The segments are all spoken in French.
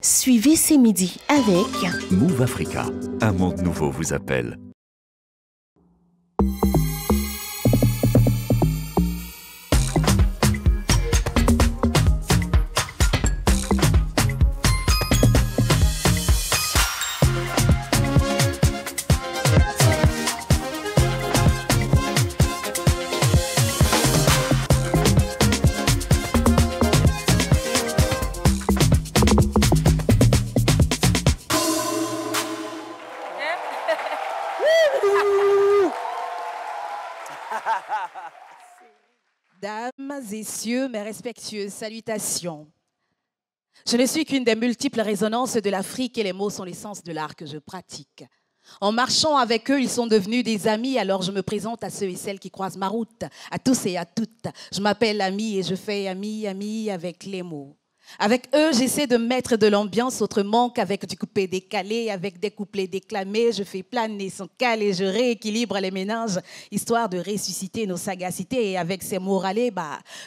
Suivez ces midis avec Move Africa, un monde nouveau vous appelle. Dames et messieurs, mes respectueuses salutations. Je ne suis qu'une des multiples résonances de l'Afrique et les mots sont l'essence de l'art que je pratique. En marchant avec eux, ils sont devenus des amis, alors je me présente à ceux et celles qui croisent ma route, à tous et à toutes. Je m'appelle Ami et je fais ami avec les mots. Avec eux, j'essaie de mettre de l'ambiance autrement qu'avec du coupé décalé, avec des couplets déclamés. Je fais planer son cal et je rééquilibre les méninges, histoire de ressusciter nos sagacités. Et avec ces mots râlés,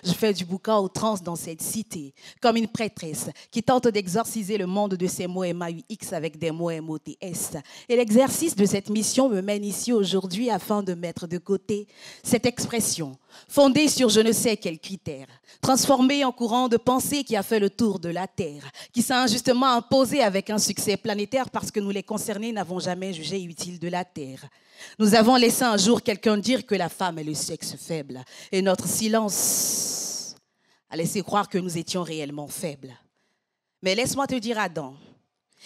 je fais du boucan aux trans dans cette cité. Comme une prêtresse qui tente d'exorciser le monde de ces mots MAUX avec des mots MOTS. Et l'exercice de cette mission me mène ici aujourd'hui afin de mettre de côté cette expression fondée sur je ne sais quels critères, transformée en courant de pensée qui a fait le tour de la Terre, qui s'est injustement imposé avec un succès planétaire parce que nous les concernés n'avons jamais jugé utile de la Terre. Nous avons laissé un jour quelqu'un dire que la femme est le sexe faible et notre silence a laissé croire que nous étions réellement faibles. Mais laisse-moi te dire, Adam,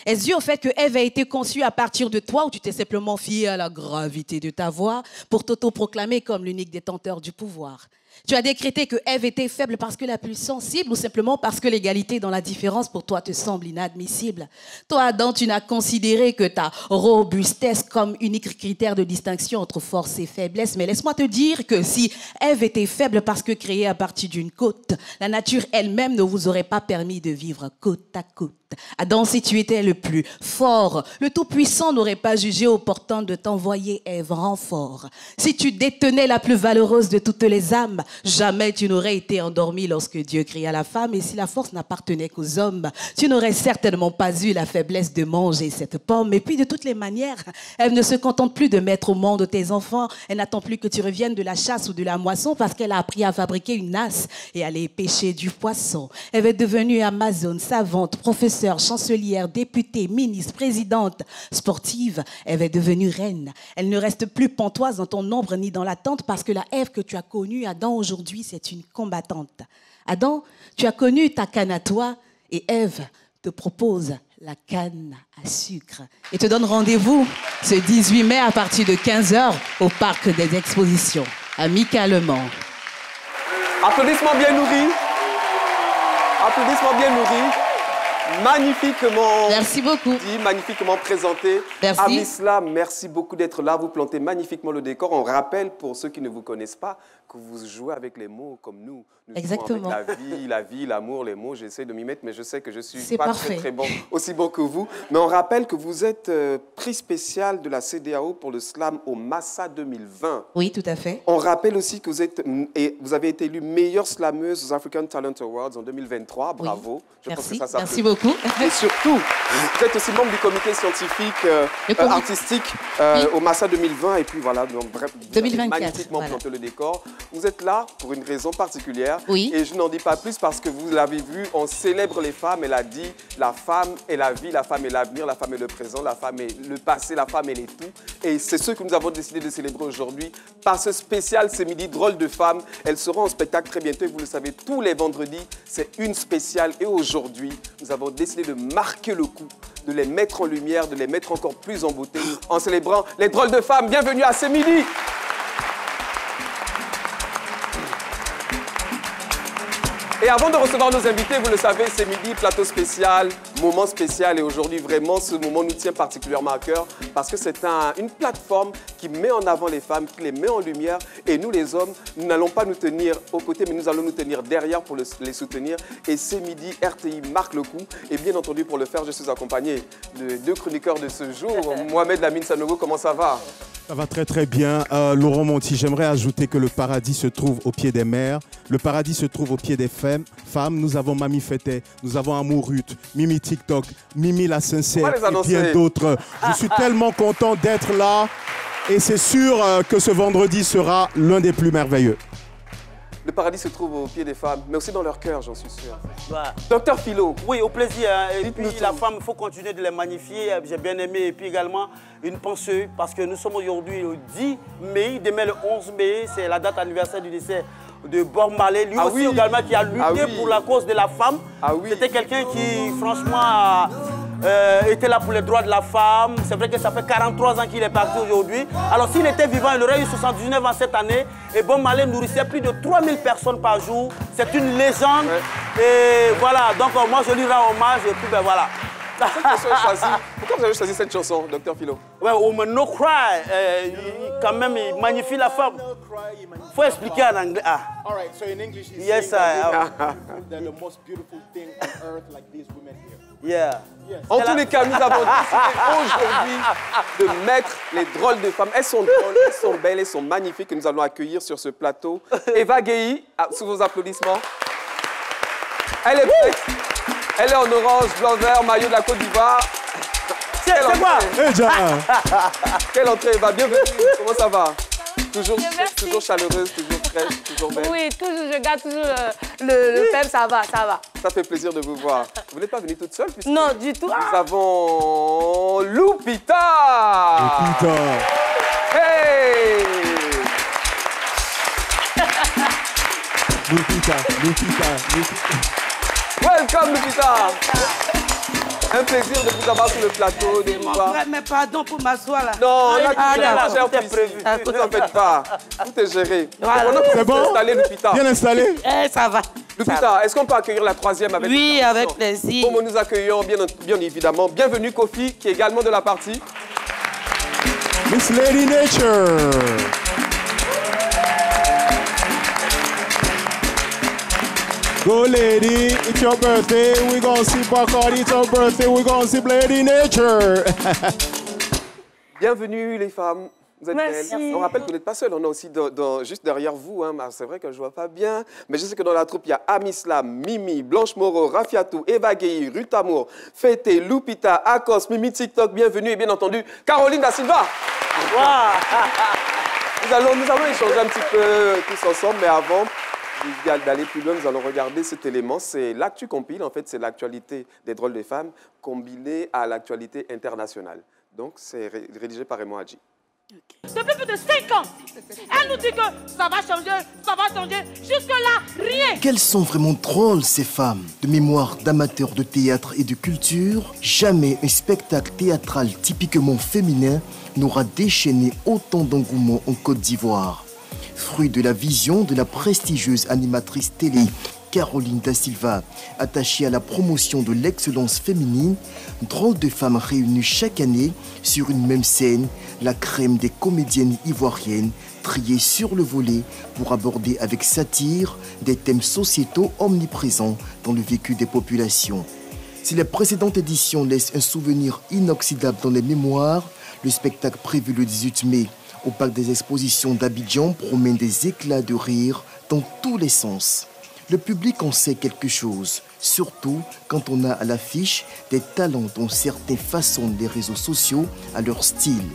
est-ce dû au fait que Ève a été conçue à partir de toi ou tu t'es simplement fié à la gravité de ta voix pour t'auto-proclamer comme l'unique détenteur du pouvoir? Tu as décrété que Ève était faible parce que la plus sensible ou simplement parce que l'égalité dans la différence pour toi te semble inadmissible? Toi, Adam, tu n'as considéré que ta robustesse comme unique critère de distinction entre force et faiblesse. Mais laisse-moi te dire que si Ève était faible parce que créée à partir d'une côte, la nature elle-même ne vous aurait pas permis de vivre côte à côte. Adam, si tu étais le plus fort, le Tout-Puissant n'aurait pas jugé opportun de t'envoyer Ève en renfort. Si tu détenais la plus valeureuse de toutes les âmes, jamais tu n'aurais été endormi lorsque Dieu cria la femme. Et si la force n'appartenait qu'aux hommes, tu n'aurais certainement pas eu la faiblesse de manger cette pomme. Et puis de toutes les manières, Ève ne se contente plus de mettre au monde tes enfants. Elle n'attend plus que tu reviennes de la chasse ou de la moisson parce qu'elle a appris à fabriquer une nasse et à aller pêcher du poisson. Ève est devenue amazone, savante, professeure, chancelière, députée, ministre, présidente, sportive. Ève est devenue reine. Elle ne reste plus pantoise dans ton ombre ni dans la tente parce que la Ève que tu as connue, Adam, aujourd'hui, c'est une combattante. Adam, tu as connu ta canne à toi et Ève te propose la canne à sucre. Et te donne rendez-vous ce 18 mai à partir de 15h au Parc des Expositions, amicalement. Applaudissements bien nourris. Applaudissements bien nourris. Magnifiquement merci beaucoup. Dit, magnifiquement présenté. Merci. Amisla, merci beaucoup d'être là. Vous plantez magnifiquement le décor. On rappelle, pour ceux qui ne vous connaissent pas, que vous jouez avec les mots comme nous. Nous exactement. Avec la vie, l'amour, les mots. J'essaie de m'y mettre, mais je sais que je suis c'est pas parfait. très bon, aussi bon que vous. Mais on rappelle que vous êtes prix spécial de la CEDEAO pour le slam au Massa 2020. Oui, tout à fait. On rappelle aussi que vous avez été élue meilleure slameuse aux African Talent Awards en 2023. Bravo. Oui. Je merci. pense que ça merci beaucoup. Et surtout, vous êtes aussi membre du comité scientifique artistique oui. au Massa 2020. Et puis voilà, donc, bref, vous 2024, avez magnifiquement planté le décor. Vous êtes là pour une raison particulière. Oui. Et je n'en dis pas plus parce que vous l'avez vu, on célèbre les femmes. Elle a dit, la femme est la vie, la femme est l'avenir, la femme est le présent, la femme est le passé, la femme elle est tout. Et c'est ce que nous avons décidé de célébrer aujourd'hui par ce spécial ce midi, Drôle de femme. Elles seront en spectacle très bientôt et vous le savez, tous les vendredis, c'est une spéciale. Et aujourd'hui, nous avons décidé de marquer le coup, de les mettre en lumière, de les mettre encore plus en beauté en célébrant les drôles de femmes. Bienvenue à ce midi. Et avant de recevoir nos invités, vous le savez, c'est midi, plateau spécial, moment spécial. Et aujourd'hui, vraiment, ce moment nous tient particulièrement à cœur parce que c'est une plateforme qui met en avant les femmes, qui les met en lumière. Et nous, les hommes, nous n'allons pas nous tenir aux côtés, mais nous allons nous tenir derrière pour les soutenir. Et c'est midi, RTI marque le coup. Et bien entendu, pour le faire, je suis accompagné de deux chroniqueurs de ce jour. Mohamed Lamine Sanogo, comment ça va ? Ça va très très bien. Laurent Monti, j'aimerais ajouter que le paradis se trouve au pied des mers. Le paradis se trouve au pied des femmes. Nous avons Mamie Fété, nous avons Amour Ruth, Mimi TikTok, Mimi la Sincère et bien d'autres. Je suis tellement content d'être là et c'est sûr que ce vendredi sera l'un des plus merveilleux. Le paradis se trouve au pied des femmes, mais aussi dans leur cœur, j'en suis sûr. Ouais. Docteur Philo. Oui, au plaisir. Et puis la femme, il faut continuer de les magnifier. J'ai bien aimé. Et puis également, une pensée, parce que nous sommes aujourd'hui le 10 mai, demain le 11 mai, c'est la date anniversaire du décès de Bob Marley. Lui aussi également qui a lutté pour la cause de la femme. C'était quelqu'un qui, franchement, était là pour les droits de la femme. C'est vrai que ça fait 43 ans qu'il est parti aujourd'hui. Alors s'il était vivant, il aurait eu 79 ans cette année. Et Bob Marley nourrissait plus de 3000 personnes par jour. C'est une légende. Ouais. Et voilà, donc moi je lui rends hommage et puis ben voilà. Pourquoi vous avez choisi cette chanson, Docteur Philo? Ouais, Woman No Cry, quand même, il magnifie la femme. Il faut expliquer en anglais. Ah. All right, so in English, he's yes, the most beautiful thing on earth, like these women here. Yeah. Yes. En tous les cas, nous avons décidé aujourd'hui de mettre les drôles de femmes. Elles sont drôles, elles sont belles, elles sont magnifiques que nous allons accueillir sur ce plateau. Eva Guéhi, sous vos applaudissements. Elle est prête. Elle est en orange, blanc, vert, maillot de la Côte d'Ivoire. C'est moi. Quelle entrée, Eva, bienvenue. Comment ça va? Toujours chaleureuse, toujours fraîche, toujours belle. Oui, toujours, je garde toujours le pep, ça va, ça va. Ça fait plaisir de vous voir. Vous n'êtes pas venue toute seule? Non, du tout. Nous avons Lupita. Lupita. Hey. Lupita. Welcome, Lupita. Un plaisir de vous avoir sur le plateau, de vous voir. Mais pardon pour m'asseoir là. Non, on a tout prévu. Ne vous en faites pas. Tout est géré. C'est bon? Installé, Lupita. Bien installé? Ça va. Lupita, est-ce qu'on peut accueillir la troisième avec Oui, avec plaisir. Comme nous accueillons, bien évidemment. Bienvenue, Kofi, qui est également de la partie. Miss Lady Nature. Go lady, it's your birthday, we gonna see Bacardi, it's your birthday, we gonna see Lady Nature. Bienvenue les femmes, vous êtes Merci. belles. On rappelle que vous n'êtes pas seuls, on est aussi juste derrière vous. Hein. C'est vrai que je ne vois pas bien, mais je sais que dans la troupe, il y a Amislam, Mimi, Blanche Moreau, Rafiatou, Eva Guéhi, Ruth Amour, Fété, Lupita, Akos, Mimi TikTok, bienvenue et bien entendu Caroline Da Silva. Wow. Nous allons échanger un petit peu tous ensemble, mais avant d'aller plus loin, nous allons regarder cet élément. C'est l'actu compile, en fait, c'est l'actualité des drôles de femmes combinée à l'actualité internationale. Donc, c'est rédigé par Raymond Hadji. Depuis plus de 5 ans, elle nous dit que ça va changer, jusque-là, rien. Quelles sont vraiment drôles ces femmes? De mémoire d'amateurs de théâtre et de culture, jamais un spectacle théâtral typiquement féminin n'aura déchaîné autant d'engouement en Côte d'Ivoire. Fruit de la vision de la prestigieuse animatrice télé Caroline Da Silva, attachée à la promotion de l'excellence féminine, Drôles de femmes réunies chaque année sur une même scène, la crème des comédiennes ivoiriennes triées sur le volet pour aborder avec satire des thèmes sociétaux omniprésents dans le vécu des populations. Si la précédente édition laisse un souvenir inoxydable dans les mémoires, le spectacle prévu le 18 mai au parc des expositions d'Abidjan promet des éclats de rire dans tous les sens. Le public en sait quelque chose, surtout quand on a à l'affiche des talents dont certains façonnent les réseaux sociaux à leur style.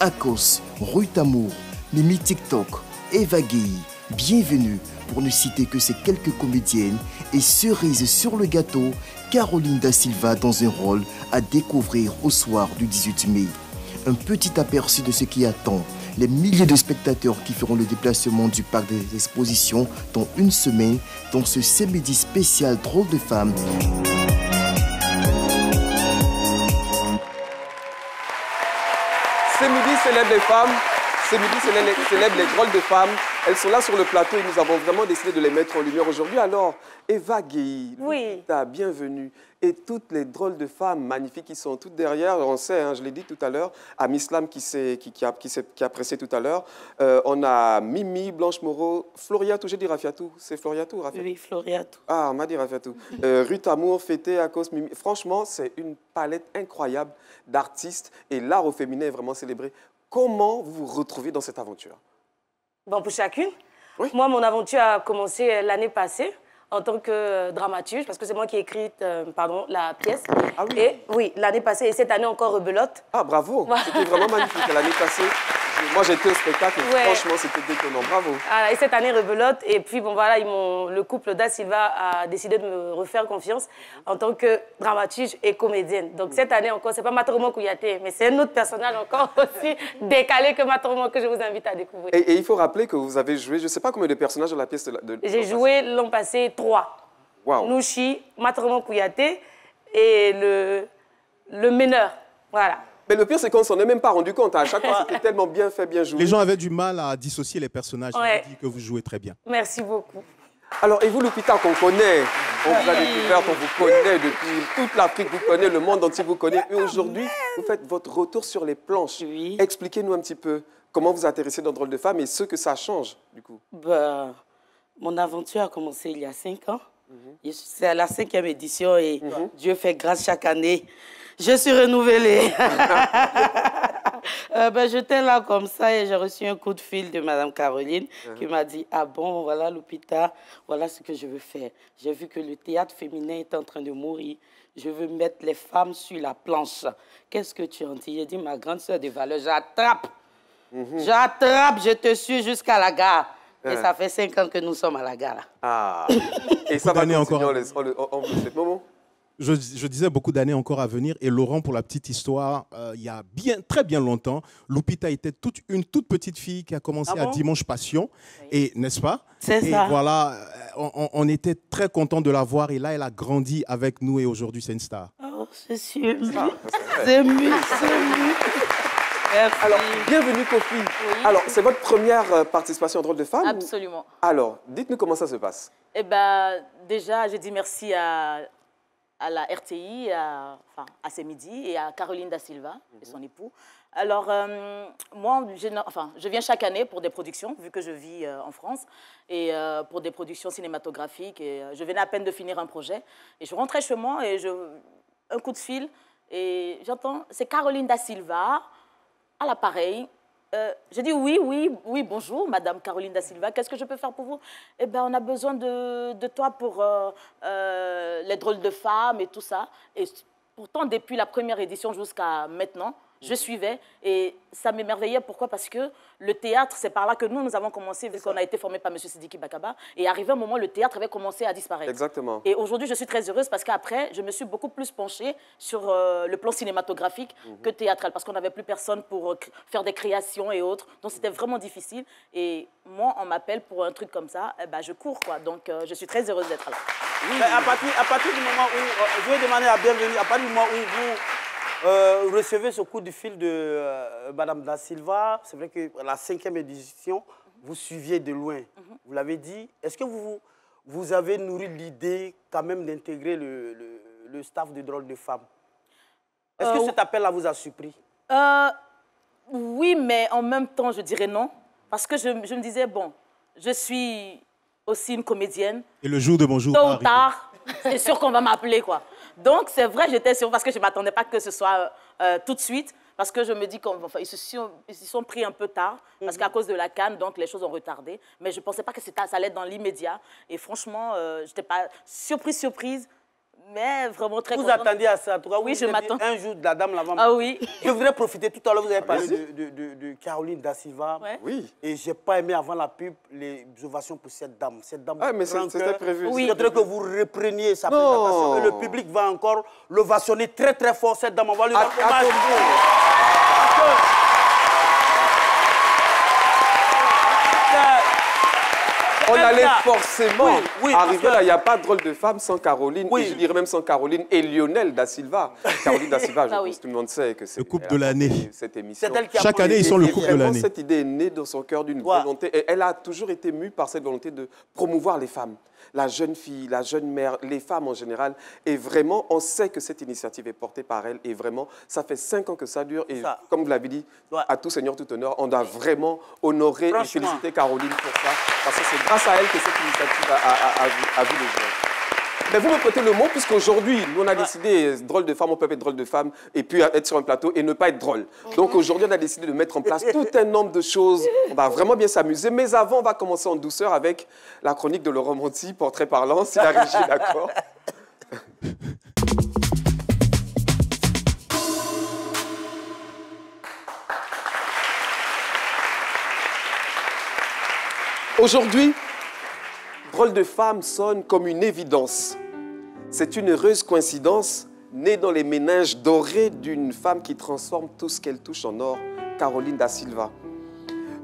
Akos, Ruth Amour, Mimi TikTok, Eva Guéhi, bienvenue pour ne citer que ces quelques comédiennes et cerise sur le gâteau, Caroline Da Silva dans un rôle à découvrir au soir du 18 mai. Un petit aperçu de ce qui attend les milliers de spectateurs qui feront le déplacement du parc des expositions dans une semaine dans ce samedi spécial Drôles de femmes. Ce midi célèbre les femmes, ce midi célèbre les drôles de femmes. Elles sont là sur le plateau et nous avons vraiment décidé de les mettre en lumière aujourd'hui. Alors, Eva Guéhi, oui. Bienvenue. Et toutes les drôles de femmes magnifiques qui sont toutes derrière, on sait, hein, je l'ai dit tout à l'heure, Amislam qui a pressé tout à l'heure, on a Mimi, Blanche Moreau, Floriatou, j'ai dit Rafiatou, c'est Floriatou, Rafiatou? Oui, Floriatou. Ah, on m'a dit Rafiatou. Ruth Amour, Fété, Akos, Mimi. Franchement, c'est une palette incroyable d'artistes et l'art au féminin est vraiment célébré. comment vous vous retrouvez dans cette aventure? Bon, pour chacune. Oui. Moi, mon aventure a commencé l'année passée en tant que dramaturge, parce que c'est moi qui ai écrit la pièce. Ah oui? Et oui, l'année passée, et cette année encore rebelote. Ah, bravo! C'était vraiment magnifique. L'année passée, moi, j'ai été au spectacle et franchement, c'était détonnant. Bravo! Ah, et cette année rebelote, et puis bon, voilà, le couple Da Silva a décidé de me refaire confiance en tant que dramaturge et comédienne. Donc cette année encore, c'est pas Matoromo Kouyaté, mais c'est un autre personnage encore aussi décalé que Matoromo que je vous invite à découvrir. Et il faut rappeler que vous avez joué, je ne sais pas combien de personnages dans la pièce de J'ai joué l'an passé 3. Wow. Nouchi, Matoromo Kouyaté et le meneur. Voilà. Mais le pire, c'est qu'on ne s'en est même pas rendu compte. À chaque fois, c'était tellement bien fait, bien joué. Les gens avaient du mal à dissocier les personnages. Ouais. Ils dit que vous jouez très bien. Merci beaucoup. Alors, et vous, Lupita, qu'on connaît, on vous a découvert, on vous connaît depuis toute l'Afrique, vous connaissez, le monde entier vous connaît. Et aujourd'hui, vous faites votre retour sur les planches. Oui. Expliquez-nous un petit peu comment vous atterrissez dans Drôle de femme et ce que ça change, du coup. Ben, mon aventure a commencé il y a 5 ans. C'est à la 5e édition et Dieu fait grâce chaque année. Je suis renouvelée. J'étais là comme ça et j'ai reçu un coup de fil de Mme Caroline qui m'a dit « Ah bon, voilà Lupita, voilà ce que je veux faire. J'ai vu que le théâtre féminin est en train de mourir. Je veux mettre les femmes sur la planche. Qu'est-ce que tu en dis ?» J'ai dit « Ma grande sœur de valeur, j'attrape. J'attrape, je te suis jusqu'à la gare. » Et ça fait 5 ans que nous sommes à la gare. Ah. Et ça va continuer, on vous souhaite moment. Je disais beaucoup d'années encore à venir. Et Laurent, pour la petite histoire, il y a très bien longtemps, Lupita était une toute petite fille qui a commencé à Dimanche Passion. Oui. Et n'est-ce pas? C'est ça. Et voilà, on était très contents de la voir. Et là, elle a grandi avec nous et aujourd'hui, c'est une star. Oh, je suis émue. C'est ému. Alors, bienvenue, Kofi. Oui. Alors, c'est votre première participation au Drôle de femme? Absolument. Alors, dites-nous comment ça se passe. Eh bien, déjà, je dis merci à la RTI, à C'est Midi et à Caroline Da Silva et son époux. Alors, moi, je viens chaque année pour des productions, vu que je vis en France, et pour des productions cinématographiques. Et je venais à peine de finir un projet. Et je rentrais chez moi et un coup de fil, et j'entends, c'est Caroline Da Silva, à l'appareil. J'ai dit oui, bonjour, Madame Caroline Da Silva, qu'est-ce que je peux faire pour vous? Eh bien, on a besoin de toi pour les Drôles de femmes et tout ça. Et pourtant, depuis la première édition jusqu'à maintenant, je suivais et ça m'émerveillait. Pourquoi? Parce que le théâtre, c'est par là que nous avons commencé, vu qu'on a été formés par M. Sidiki Bakaba. Et arrivé un moment, le théâtre avait commencé à disparaître. Exactement. Et aujourd'hui, je suis très heureuse parce qu'après, je me suis beaucoup plus penchée sur le plan cinématographique que théâtral. Parce qu'on n'avait plus personne pour faire des créations et autres. Donc, c'était vraiment difficile. Et moi, on m'appelle pour un truc comme ça, je cours, quoi. Donc, je suis très heureuse d'être là. Oui. À partir du moment où, je vais demander à bienvenue, à partir du moment où vous recevez ce coup de fil de Mme Da Silva, c'est vrai que la 5e édition, vous suiviez de loin. Vous l'avez dit. Est-ce que vous avez nourri l'idée quand même d'intégrer le staff de Drôle de Femmes? Est-ce que cet appel-là vous a surpris? Oui, mais en même temps, je dirais non. Parce que je me disais, bon, je suis aussi une comédienne. Et le jour de mon jour. Tôt ou tard, c'est sûr qu'on va m'appeler, quoi. Donc, c'est vrai, j'étais sûre, parce que je ne m'attendais pas que ce soit tout de suite, parce que je me dis qu'ils se sont pris un peu tard, parce qu'à cause de la CAN, donc les choses ont retardé. Mais je ne pensais pas que ça allait être dans l'immédiat. Et franchement, je n'étais pas surprise, mais vraiment très contente. Vous attendiez à ça, en tout cas. Oui, je m'attends. Un jour, la dame là-bas. Ah oui. Je voudrais profiter, tout à l'heure, vous avez parlé de Caroline Da Silva. Ouais. Oui. Et je n'ai pas aimé avant la pub les ovations pour cette dame. Cette dame, mais c'était prévu. Oui. Je voudrais que vous repreniez sa présentation. Et le public va encore l'ovationner très très fort. Cette dame, on va lui rendre hommage. On allait forcément arriver là. Il n'y a pas de Drôle de femme sans Caroline. Et je dirais même sans Caroline et Lionel Da Silva. Caroline Da Silva, je pense que tout le monde sait que c'est le couple de l'année. Cette émission. Chaque année, ils sont le couple de l'année. Cette idée est née dans son cœur d'une volonté. Et elle a toujours été mue par cette volonté de promouvoir les femmes. La jeune fille, la jeune mère, les femmes en général. Et vraiment, on sait que cette initiative est portée par elle. Et vraiment, ça fait 5 ans que ça dure. Et comme vous l'avez dit, à tout seigneur, tout honneur, on doit vraiment honorer et féliciter Caroline pour ça. Parce que c'est grâce à elle que cette initiative a vu le jour. Mais vous me prêtez le mot, puisqu'aujourd'hui, nous, on a décidé, drôle de femme, on peut être drôle de femme, et puis être sur un plateau et ne pas être drôle. Donc aujourd'hui, on a décidé de mettre en place tout un nombre de choses. On va vraiment bien s'amuser. Mais avant, on va commencer en douceur avec la chronique de Laurent Monti, portrait parlant, si la régie est d'accord. Aujourd'hui, drôle de femme sonne comme une évidence. C'est une heureuse coïncidence, née dans les méninges dorés d'une femme qui transforme tout ce qu'elle touche en or, Caroline da Silva.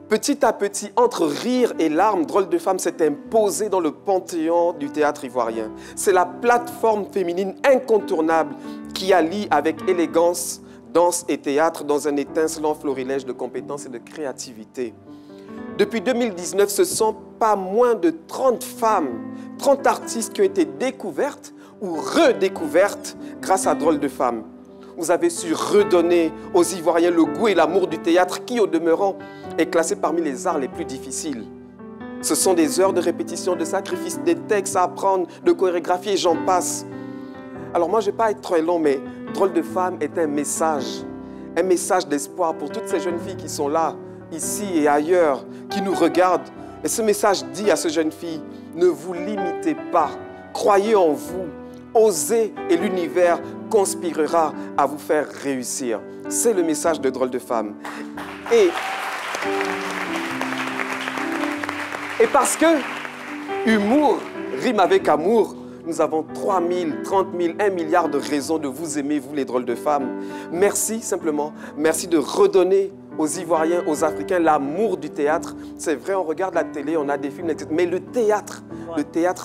Petit à petit, entre rire et larmes, drôle de femme s'est imposée dans le panthéon du théâtre ivoirien. C'est la plateforme féminine incontournable qui allie avec élégance, danse et théâtre dans un étincelant florilège de compétences et de créativité. Depuis 2019, ce ne sont pas moins de 30 femmes, 30 artistes qui ont été découvertes ou redécouvertes grâce à Drôle de Femme. Vous avez su redonner aux Ivoiriens le goût et l'amour du théâtre qui, au demeurant, est classé parmi les arts les plus difficiles. Ce sont des heures de répétition, de sacrifice, des textes à apprendre, de chorégraphie et j'en passe. Alors moi, je ne vais pas être très long, mais Drôle de Femme est un message d'espoir pour toutes ces jeunes filles qui sont là, ici et ailleurs, qui nous regardent. Et ce message dit à ces jeunes filles, ne vous limitez pas, croyez en vous, osez et l'univers conspirera à vous faire réussir. C'est le message de Drôle de Femme. Et parce que humour rime avec amour, nous avons 3 000, 30 000, 1 milliard de raisons de vous aimer, vous les drôles de femmes. Merci simplement, merci de redonner aux Ivoiriens, aux Africains, l'amour du théâtre. C'est vrai, on regarde la télé, on a des films, etc. Mais le théâtre,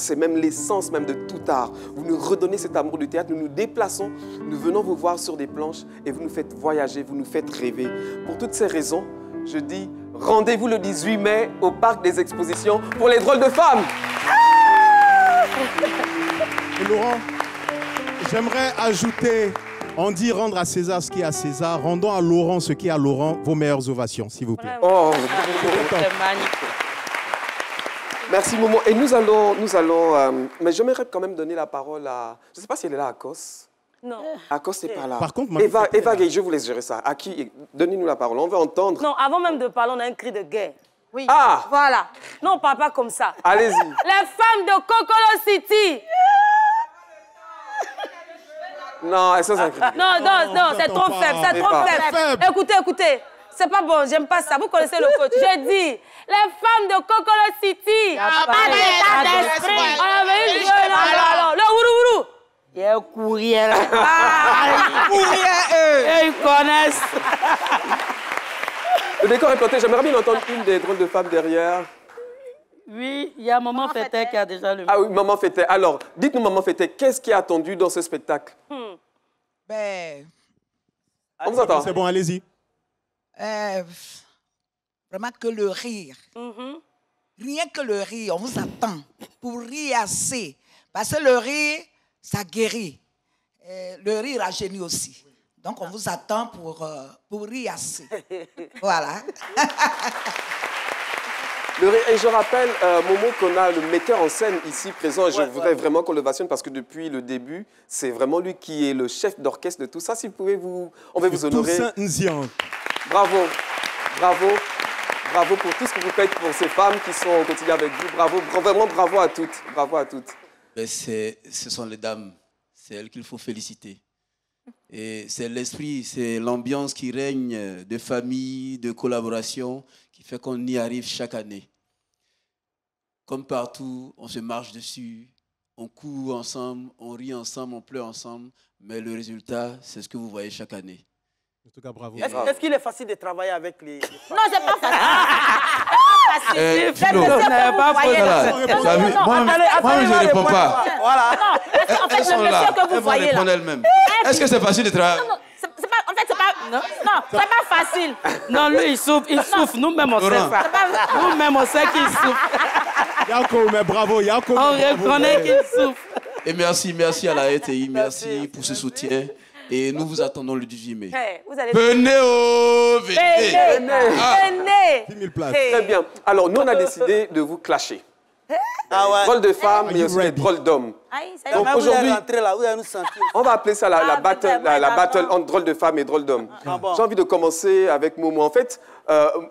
c'est même l'essence même de tout art. Vous nous redonnez cet amour du théâtre, nous nous déplaçons, nous venons vous voir sur des planches et vous nous faites voyager, vous nous faites rêver. Pour toutes ces raisons, je dis rendez-vous le 18 mai au Parc des Expositions pour les drôles de femmes. Et Laurent, j'aimerais ajouter, on dit rendre à César ce qui est à César, rendons à Laurent ce qui est à Laurent, vos meilleures ovations, s'il vous plaît. Oh, c'est magnifique. Merci Momo. Et nous allons mais j'aimerais quand même donner la parole à, je ne sais pas si elle est là, Akos. Non. Akos n'est pas là. Par contre, Eva Gay, je vous laisse gérer ça. À qui? Donnez-nous la parole, on veut entendre. Non, avant même de parler, on a un cri de guerre. Oui. Ah! Voilà. Non, on ne parle pas comme ça. Allez-y. Les femmes de Kokolo City. Non, ça, c'est un cri. Non, c'est trop faible, c'est trop faible. Écoutez, c'est pas bon, j'aime pas ça. Vous connaissez le coach. J'ai dit, les femmes de Kokolo City. pas d'état d'esprit. Le wourou. Il y a un courrier là. Ils connaissent. Le décor est planté. J'aimerais bien entendre une des drôles de femmes derrière. Oui, il y a Maman Fété qui a déjà le... Ah oui, Maman Fété. Alors, dites-nous, Maman Fété, qu'est-ce qui est attendu dans ce spectacle? Ben... On vous entend. C'est bon, allez-y. Vraiment que le rire. Rien que le rire, on vous attend pour rire assez. Parce que le rire, ça guérit. Le rire rajeunit aussi. Donc, on vous attend pour rire assez. Voilà. Et je rappelle, Momo, qu'on a le metteur en scène ici présent. Je voudrais vraiment qu'on le vationne parce que depuis le début, c'est vraiment lui qui est le chef d'orchestre de tout ça. Si vous pouvez on va vous honorer. Toussaint Nzian. Bravo, bravo, bravo pour tout ce que vous faites pour ces femmes qui sont au quotidien avec vous. Bravo, vraiment bravo à toutes. Bravo à toutes. Ce sont les dames, c'est elles qu'il faut féliciter. Et c'est l'esprit, c'est l'ambiance qui règne de famille, de collaboration, qui fait qu'on y arrive chaque année. Comme partout, on se marche dessus, on court ensemble, on rit ensemble, on pleure ensemble, mais le résultat, c'est ce que vous voyez chaque année. En tout cas, bravo. Est-ce qu'il est facile de travailler avec les femmes? Non, c'est pas facile. Moi, je ne réponds pas. Voilà. En fait, le monsieur que vous voyez là. Est-ce que c'est facile de travailler? En fait, c'est pas... Non, c'est pas facile. Non, lui, il souffre. Nous-mêmes, on sait ça. Nous-mêmes, on sait qu'il souffre. Yako, mais bravo. Yako, on reconnaît qu'il souffre. Et merci à la RTI. Merci pour ce soutien. Et nous vous attendons le 18 mai. Hey, vous allez... Venez. 10 000 places. Très bien. Alors, nous, on a décidé de vous clasher. Drôle de femme, mais aussi des drôles d'hommes. Donc aujourd'hui, on va appeler ça la battle entre drôle de femme et drôle d'homme. J'ai envie de commencer avec Momo. En fait,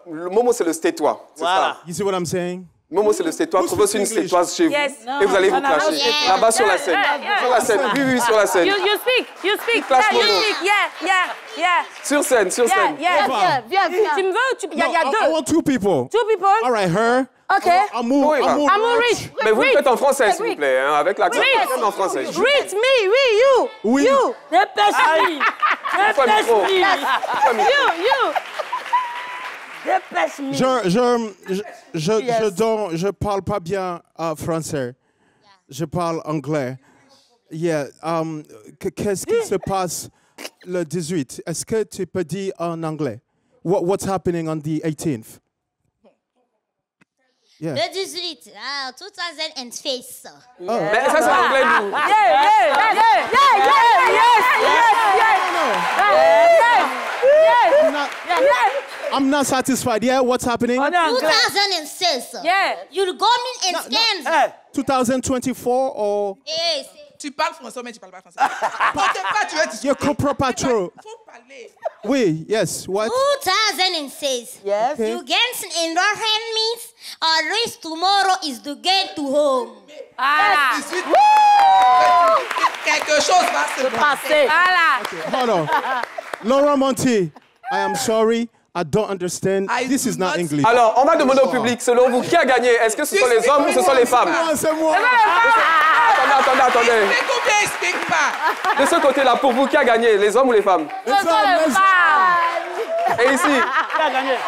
Momo, c'est le stétois. Voilà. You see what I'm saying? Momo, c'est le stétois. Trouvez aussi une stétoise chez vous. Et vous allez vous clasher. Là-bas sur la scène. Sur la scène. Oui, sur la scène. You speak. Clash Yeah, you Momo. speak. Yeah. Sur scène. Viens. Tu me veux? Il y a I deux. want two people. Two people? All right, her. Okay. Amour Rich. Mais vous le faites en français, s'il vous plaît, hein, avec l'accent en français. Rich, you. Oui. You. Dépêche-lui. Dépêche-lui. Je parle pas bien français. Je parle anglais. Yeah. Qu'est-ce qui se passe le 18? Est-ce que tu peux dire en anglais? What's happening on the 18th? Yeah. Le 18, 2006. Mais ça, c'est l'anglais, nous. I'm not satisfied. Yeah, what's happening? 2006. Yeah. You're going in scans. 2024 or? Yes. Tu parles français, mais tu parles pas français. Pourquoi tu veux You comprends pas trop. faut parler. Oui, yes. What? 2006. Yes. Okay. You get in your hand means at least tomorrow is the gate to home. Voilà. Quelque chose va se passer. Voilà. Okay, hold on. Laurent Monti, I am sorry. I don't understand. This is not English. Alors, on va demander au public, selon vous, qui a gagné? Est-ce que ce sont les hommes ou ce sont les femmes? C'est moi. Attendez. Explique pas. De ce côté-là, pour vous, qui a gagné? Les hommes ou les femmes? Les femmes. Et ici? Qui a gagné?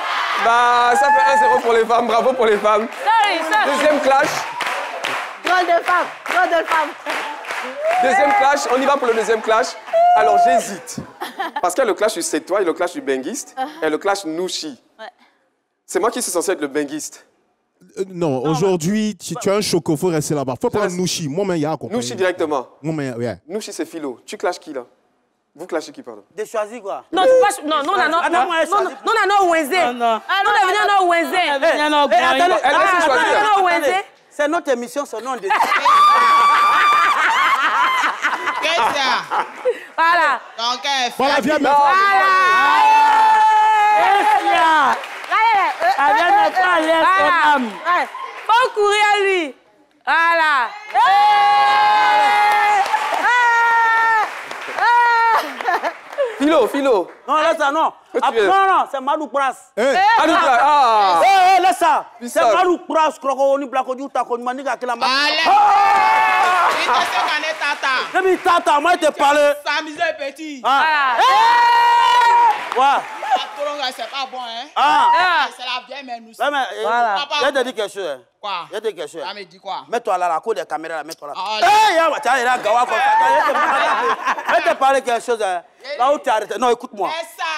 Bah, ça fait 1-0 pour les femmes. Bravo pour les femmes. Sorry. Deuxième clash. Drôle de femme. Deuxième clash. On y va pour le deuxième clash. Alors, j'hésite. Parce qu'il y a le clash du Sétois et le clash du benguiste et le clash Nouchi. C'est moi qui suis censé être le benguiste. Non, aujourd'hui, tu as un choco, il faut rester là-bas. Il faut prendre Nouchi. Moi, il y a compris. Nouchi directement. Yeah. Nouchi, c'est Philo. Tu clashes qui, là? Vous clashez qui, pardon? De choisir quoi? Non, non, on a Wednesday. C'est notre émission, c'est non de... Voilà. Voilà, viens maintenant. Faut courir à lui. Voilà. Philo. Non, laisse ça, non. Non, c'est Malou Pras. Malou Pras, laisse ça. C'est Malou Pras, Croconi, Blacodi, Takoni, Maniga, Kelama. Allez! Tata, moi, je te parle. S'amuser petit. C'est pas bon, hein? C'est la vieille, mais nous sommes. Je te dis quelque chose. Quoi? Je te dis quelque chose. Ah, mais dis quoi? Mets-toi là, la cour des caméras, mets-toi là. Je te parler quelque chose. Là où tu arrêtes. Non, écoute-moi. C'est ça.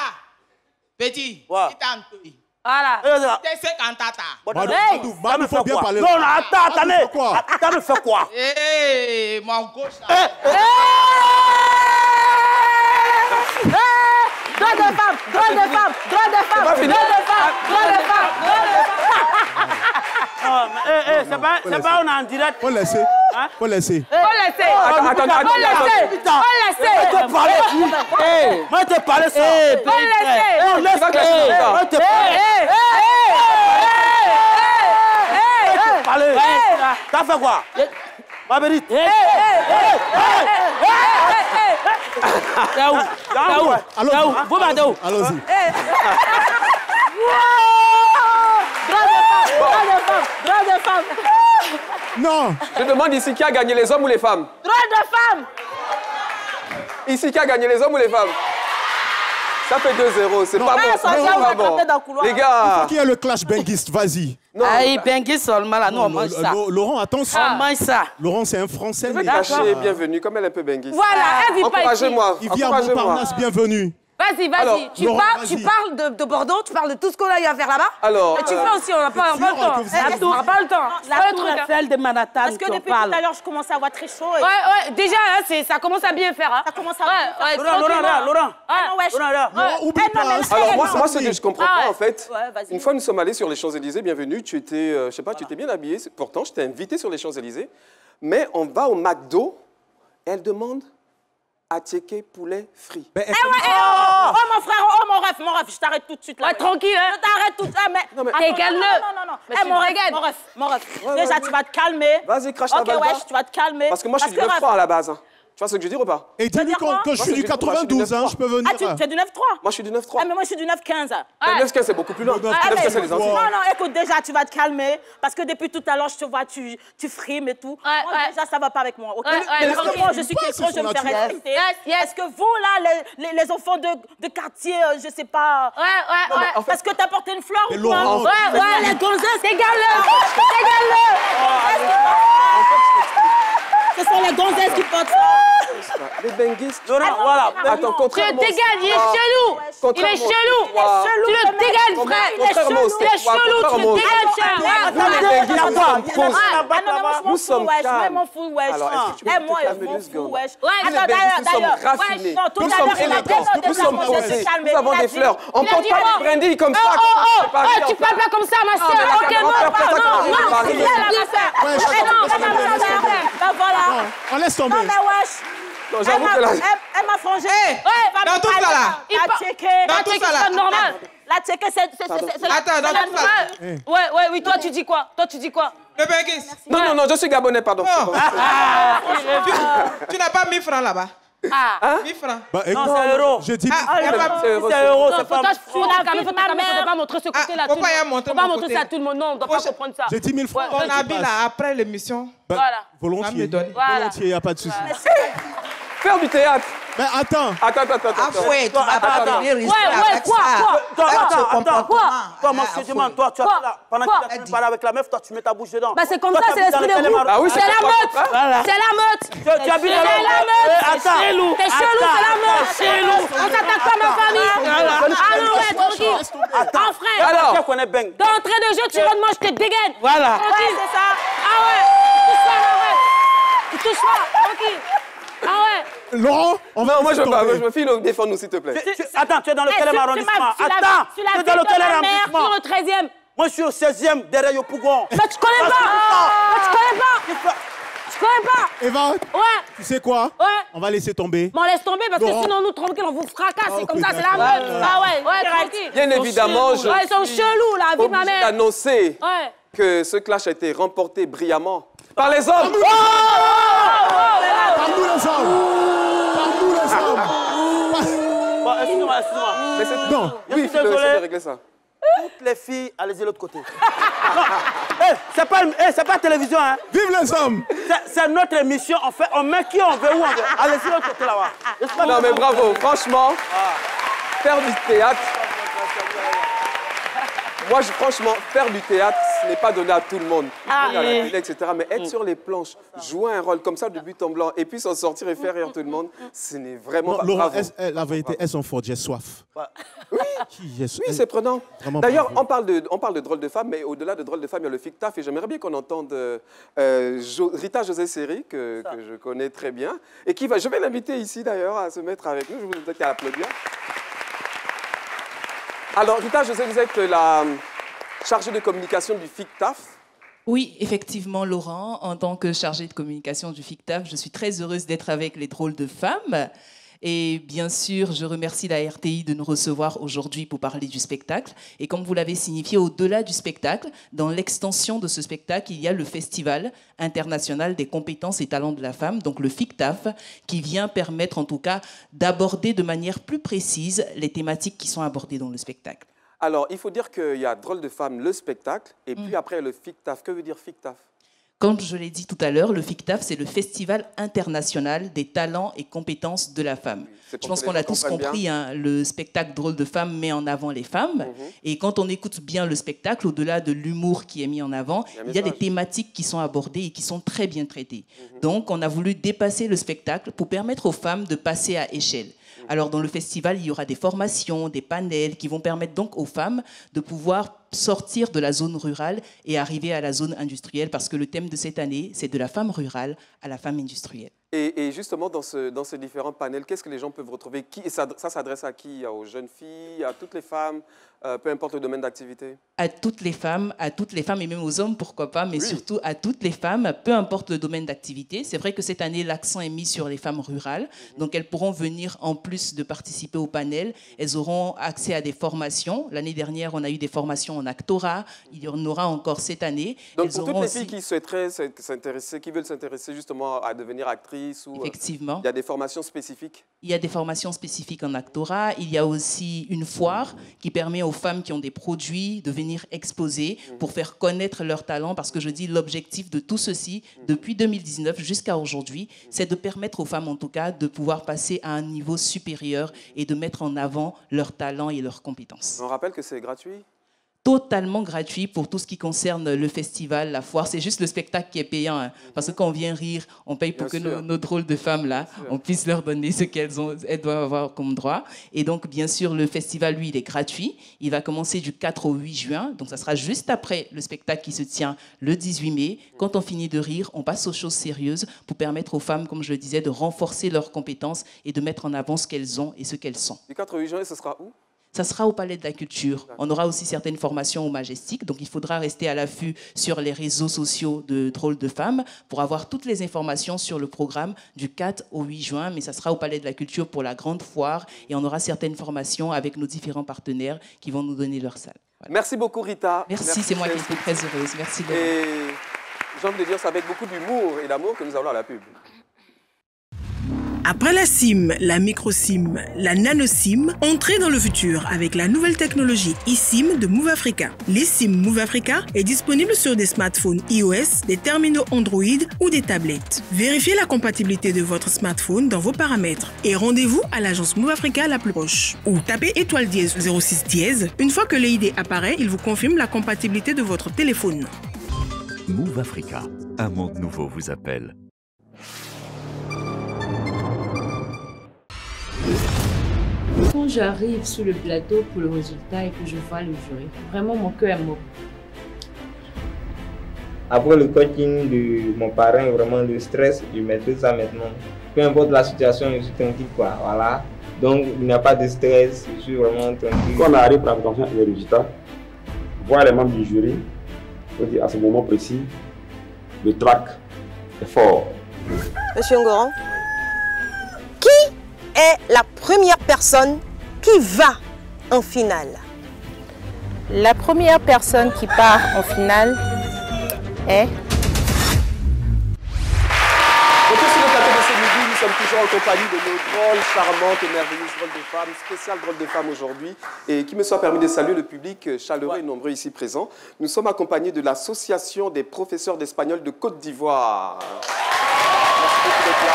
Petit. Ouais. Qui t'a entouré? Voilà. T'es 50 tata. Badou, faut bien parler. Non, attendez. T'as me fait quoi? Hé, mon gauche. Droit de femme. C'est pas on est en direct. Faut laisser. Faut laisser. Attends. Moi, je te parlais ça. Non, laisse pas clasher ça. Moi, je te parlais. T'as fait quoi? Ma vérité. Allons-y. Droit de femme. Non. Je demande ici qui a gagné, les hommes ou les femmes? Droit de femme. Ici, qui a gagné, les hommes ou les femmes? Ça fait 2-0, c'est pas bon. C'est pas bon. Les gars. Qui est le clash benguiste? Vas-y. Aïe, benguiste seulement là, nous on mange ça. Laurent, attention. On mange ça. Laurent, c'est un Français. Je vais cacher, bienvenue, comme elle est un peu benguiste. Voilà, elle vit pas ici. Encouragez-moi. Il vit à Montparnasse, bienvenue. Vas-y, Alors, vas-y. Laurent, Tu vas-y. parles de Bordeaux, tu parles de tout ce qu'on a eu à faire là-bas. Alors, Et tu fais aussi, on n'a pas le temps. On n'a pas le temps. La tour Eiffel de Manhattan, Parce que tu en depuis tout parles. à l'heure, je commence à avoir très chaud. et- Ouais, déjà, hein, ça commence à bien faire. Hein. Ça commence à bien faire. Laurent, Laurent. Ah non, wesh. Laurent, oublie Eh, non, mais pas. Alors moi, non. moi, ce que je comprends Ah pas, ouais. en fait, Ouais, vas-y. une fois nous sommes allés sur les Champs-Élysées, bienvenue, tu étais, je sais pas, tu étais bien habillé, pourtant je t'ai invité sur les Champs-Élysées, mais on va au McDo et elle demande à checker poulet frit. Mais elle- Oh mon frère, oh mon ref, je t'arrête tout de suite là. Ouais, tranquille, hein. Je t'arrête tout de suite. Mais... Non, mais- T'es Attends, calme. Non. Mais Eh, tu mon me ref, regardes. mon ref. Ouais, Déjà, vas-y. tu vas te calmer. Vas-y, crache ta Ok, balle. wesh, tu vas te calmer. Parce que moi, je suis du que, 9-3 à la base. Hein. Tu vois ce que je veux dire ou pas? Et dis-lui dire quoi? que je suis du 92, hein, je peux venir. Ah, tu es du 9-3? Moi, je suis du 9-3. Ah, mais moi, je suis du 9-15. Le 9-15, c'est beaucoup plus loin. Le Le 9-15, 9-15, c'est les anciens. Non, écoute, déjà, tu vas te calmer. Parce que depuis tout à l'heure, je te vois, tu frimes et tout. Ouais, Moi, ouais. déjà, ça va pas avec moi. Ok? Ouais, Mais tranquille. moi, je suis Pas, quelqu'un, c'est je me son fais naturel. respecter. Yes. Est-ce que vous, là, les enfants de quartier, je sais pas. Ouais. Parce que t'as porté une fleur Mais ou quoi? Laurent, Ouais. Les gonzesses, Dégale-le. ce sont les gonzesses qui portent ça. Les benguistes. Laurent, voilà. Attends, Tu contrairement le dégages, il est chelou. Il est chelou. Tu le dégages, frère. Contrairement au Il est chelou, tu le dégages, frère. Nous sommes calmes. Je m'en fous, wesh. Alors, est-ce que tu peux te Moi, calmer je m'en deux fous, secondes? wesh. Ouais, Nous, Attends, les benguistes, nous sommes d'ailleurs, raffinés. non, tout Nous à sommes l'heure, il a élégants. bien Nous sommes noté, moi, je posés. suis calmée. Nous avons Il a des dit- fleurs. On il a porte dit pas quoi? des brindilles comme ça. Oh, C'est pas bien, tu parles pas comme ça, ma soeur. mais Ok, la non, grand-père fait ça quand on est non, marié. c'est bien, la soeur. Ouais, Ben voilà. on laisse tomber. Non, mais wesh. Non, j'avoue que là... Elle m'a frangé. Dans tout ça là. La checké. Dans tout ça là. C'est normal. La checké, c'est la... Attends, dans tout ça. Oui, toi, tu dis quoi? Le Benguis. Non, je suis gabonais, pardon. Oh. Tu n'as pas 1000 francs là-bas. Ah. 1000 francs. Bah, écoute, Non, c'est euro. j'ai dit. y a pas- C'est euro, Non, c'est faut pas... pas montrer ce côté-là. pourquoi il y a montré Faut pas mon montrer côté? ça à tout le monde. Non, on doit pas Faut- comprendre ça. J'ai 10 000 francs. Ton tu habit passes. là, après l'émission. Bah, Voilà. Volontiers. Va me donner. Voilà. Volontiers, il n'y a pas de souci. Faire du théâtre. Mais attends. Ah ouais, tu vas pas venir ici Ouais, avec quoi, ça. quoi? Toi, Avec ce attends, comportement. Toi, moi, je te demande, toi, tu as Quoi? là, pendant Quoi? que tu parles avec la meuf, toi, tu mets ta bouche dedans. Bah, c'est comme Toi, ça, c'est t'habites dans l'esprit les de groupe. Télémaroc. Ah oui, C'est la meute. Voilà. C'est la meute. Tu habites dans C'est la meute. Attends. T'es chelou, c'est la meute. Chelou. On s'attaque pas à ma famille. Ah non, ouais, tranquille. Attends. En frère. Alors, tu connais Beng. D'entrée de jeu, tu rentres, moi, je te dégaine. Voilà. Tranquille. c'est ça. Ah ouais. Touche pas, là, ouais. Tu touches pas. Tranquille. Ah ouais. Laurent, on va. Non, moi, je laisser veux pas. tomber. Je me file, défends-nous, s'il te plaît. Attends, tu es dans lequel arrondissement? Attends, tu es dans lequel arrondissement? Sur le 13e. Moi, je suis au 16e, derrière Yopougon. Bah, tu connais pas. Bah, tu connais pas. Tu connais pas. Eva, Ouais. tu sais quoi? Ouais. On va laisser tomber. Bon, laisse tomber parce que Laurent. sinon, nous, tranquille, on vous fracasse. C'est Ah, comme ok, ça, c'est la d'accord. meute. Ah ouais, tranquille. Bien évidemment, je Ouais, ils sont suis chelous, la vie de ma obligé mère. d'annoncer Ouais. que ce clash a été remporté brillamment par les hommes. Par nous les hommes. Par nous les hommes. Bon, excuse-moi. Mais c'est Non. Oui, suis Phil, désolé. essaie de régler ça. Toutes les filles, allez-y de l'autre côté. C'est pas la télévision, hein. Vive les hommes. C'est notre émission, on met qui on veut, où on veut. Allez-y de l'autre côté là-bas. Non, mais bravo, franchement, faire du théâtre. Moi, franchement, faire du théâtre, ce n'est pas donné à tout le monde. Ah, À la oui. télé, etc. Mais être sur les planches, jouer un rôle comme ça de but en blanc, et puis s'en sortir et faire rire tout le monde, ce n'est vraiment Non, pas Laurent, bravo. la vérité, elles sont fortes, j'ai soif. Oui, J'ai oui, c'est prenant. Vraiment D'ailleurs, bravo. on parle de drôle de femme, mais au-delà de drôle de femme, il y a le fictaf. Et j'aimerais bien qu'on entende Rita José Seri, que je connais très bien, et qui va, je vais l'inviter ici d'ailleurs à se mettre avec nous. Je vous invite à applaudir. Alors, Rita José, vous êtes la chargée de communication du fictaf. Oui, effectivement, Laurent, en tant que chargée de communication du FICTAF, je suis très heureuse d'être avec les drôles de femmes. Et bien sûr, je remercie la RTI de nous recevoir aujourd'hui pour parler du spectacle. Et comme vous l'avez signifié, au-delà du spectacle, dans l'extension de ce spectacle, il y a le Festival international des compétences et talents de la femme, donc le FICTAF, qui vient permettre en tout cas d'aborder de manière plus précise les thématiques qui sont abordées dans le spectacle. Alors, il faut dire qu'il y a Drôle de femme, le spectacle, et puis après le fictaf. Que veut dire fictaf? Comme je l'ai dit tout à l'heure, le FICTAF, c'est le Festival international des talents et compétences de la femme. C'est pour Je pense que qu'on les a gens tous comprennent compris, bien. hein, le spectacle Drôle de femme met en avant les femmes. Et quand on écoute bien le spectacle, au-delà de l'humour qui est mis en avant, il y a des thématiques qui sont abordées et qui sont très bien traitées. Donc, on a voulu dépasser le spectacle pour permettre aux femmes de passer à échelle. Alors dans le festival, il y aura des formations, des panels qui vont permettre donc aux femmes de pouvoir sortir de la zone rurale et arriver à la zone industrielle, parce que le thème de cette année, c'est de la femme rurale à la femme industrielle. Et justement, dans ces différents panels, qu'est-ce que les gens peuvent retrouver? Et ça s'adresse à qui? Aux jeunes filles, à toutes les femmes, peu importe le domaine d'activité? À toutes les femmes et même aux hommes, pourquoi pas, mais surtout à toutes les femmes, peu importe le domaine d'activité. C'est vrai que cette année, l'accent est mis sur les femmes rurales, donc elles pourront venir, en plus de participer au panel, elles auront accès à des formations. L'année dernière, on a eu des formations en actorat, il y en aura encore cette année. Donc pour toutes les filles qui souhaiteraient s'intéresser, qui veulent s'intéresser justement à devenir actrice, ou effectivement, il y a des formations spécifiques? Il y a des formations spécifiques en actorat. Il y a aussi une foire qui permet aux femmes qui ont des produits de venir exposer pour faire connaître leurs talents, parce que je dis l'objectif de tout ceci, depuis 2019 jusqu'à aujourd'hui, c'est de permettre aux femmes en tout cas de pouvoir passer à un niveau supérieur et de mettre en avant leurs talents et leurs compétences. On rappelle que c'est gratuit? Totalement gratuit pour tout ce qui concerne le festival, la foire. C'est juste le spectacle qui est payant, hein, parce que quand on vient rire, on paye pour que nos drôles de femmes, là, on puisse leur donner ce elles doivent avoir comme droit. Et donc, bien sûr, le festival, lui, il est gratuit. Il va commencer du 4 au 8 juin. Donc, ça sera juste après le spectacle qui se tient le 18 mai. Quand on finit de rire, on passe aux choses sérieuses pour permettre aux femmes, comme je le disais, de renforcer leurs compétences et de mettre en avant ce qu'elles ont et ce qu'elles sont. Du 4 au 8 juin, ce sera où? Ça sera au Palais de la Culture. On aura aussi certaines formations au Majestic, donc il faudra rester à l'affût sur les réseaux sociaux de Drôles de Femmes pour avoir toutes les informations sur le programme du 4 au 8 juin, mais ça sera au Palais de la Culture pour la grande foire, et on aura certaines formations avec nos différents partenaires qui vont nous donner leur salle. Voilà. Merci beaucoup, Rita. Merci, c'est moi qui suis très heureuse. Merci. Et j'ai envie de dire, c'est avec beaucoup d'humour et d'amour que nous allons à la pub. Après la SIM, la micro-SIM, la nano-SIM, entrez dans le futur avec la nouvelle technologie eSIM de Move Africa. l'eSIM Move Africa est disponible sur des smartphones iOS, des terminaux Android ou des tablettes. Vérifiez la compatibilité de votre smartphone dans vos paramètres et rendez-vous à l'agence Move Africa la plus proche. Ou tapez étoile dièse 06 dièse. Une fois que l'ID apparaît, il vous confirme la compatibilité de votre téléphone. Move Africa, un monde nouveau vous appelle. Quand j'arrive sur le plateau pour le résultat et que je vois le jury, vraiment mon cœur est mort. Après le coaching de mon parrain, vraiment le stress, je maîtrise ça maintenant. Peu importe la situation, je suis tranquille quoi, voilà. Donc il n'y a pas de stress, je suis vraiment tranquille. Quand on arrive à la les résultats, voir les membres du jury, on dit à ce moment précis, le track est fort. Monsieur Ngoran, qui est la première personne qui va en finale? La première personne qui part en finale est... Retour sur le plateau de ce midi, nous sommes toujours en compagnie de nos drôles, charmantes et merveilleuses drôles de femmes, spéciales drôles de femmes aujourd'hui, et qui me soit permis de saluer le public chaleureux et nombreux ici présents. Nous sommes accompagnés de l'Association des professeurs d'espagnol de Côte d'Ivoire. Merci beaucoup d'être là.